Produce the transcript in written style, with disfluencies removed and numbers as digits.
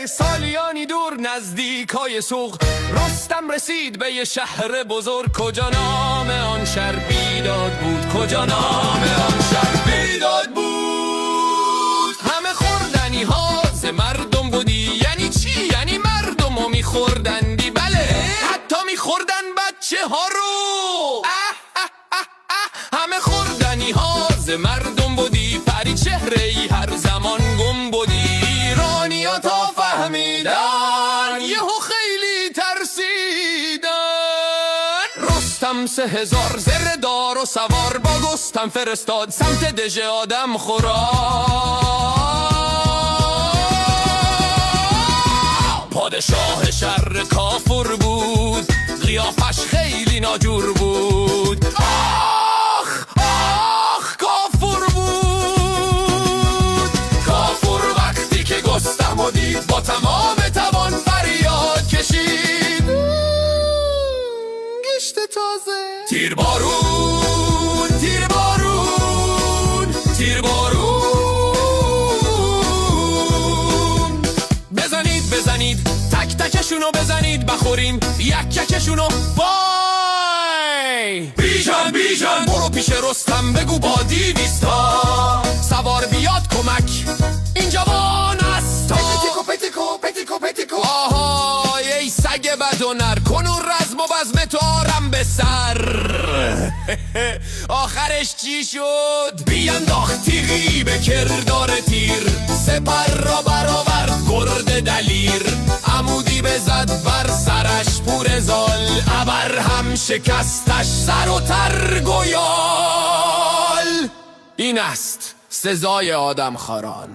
سالیانی دور نزدیکای سوق، رستم رسید به یه شهر بزرگ. کجا نام آن شهر بیداد بود، کجا نام آن شهر بیداد بود. همه خوردنی ها ز مردم بودی. یعنی چی؟ یعنی مردمو میخوردندی. بله، حتی میخوردن بچه ها رو. همه خوردنی ها ز مردم بودی. پری چهره ای هر زمان گم بودی. ایرانی ها تا فهمیدن یهو خیلی ترسیدن. رستم 3000 زره دار و سوار با گستم فرستاد سمت دژ آدم خورا. پادشاه شهر کافور بود، قیافش خیلی ناجور بود. آخ آخ کافور بود. کافور وقتی که گستم دید با تمام توان فریاد کشید. گشت تازه. تیر بارون تیر بارون تیر بارون. بزنید بزنید تک تکشونو بزنید بخوریم یک ککشونو. وای بیژن بیژن برو پیش رستم بگو با 200 سوار بیاد کمک این جوان است. پتیکو پتیکو پتیکو پتیکو. آهای ای سگ بد و نر، کنون رزم و بزم تو آرم به سر. آخرش چی شد؟ بینداخت تیغی به کردار تیر، سپر را برآورد گرد دلیر. عمودی بزد بر سرش پور زال، ابر هم شکستش سر و ترگویال. این است سزای آدم خاران.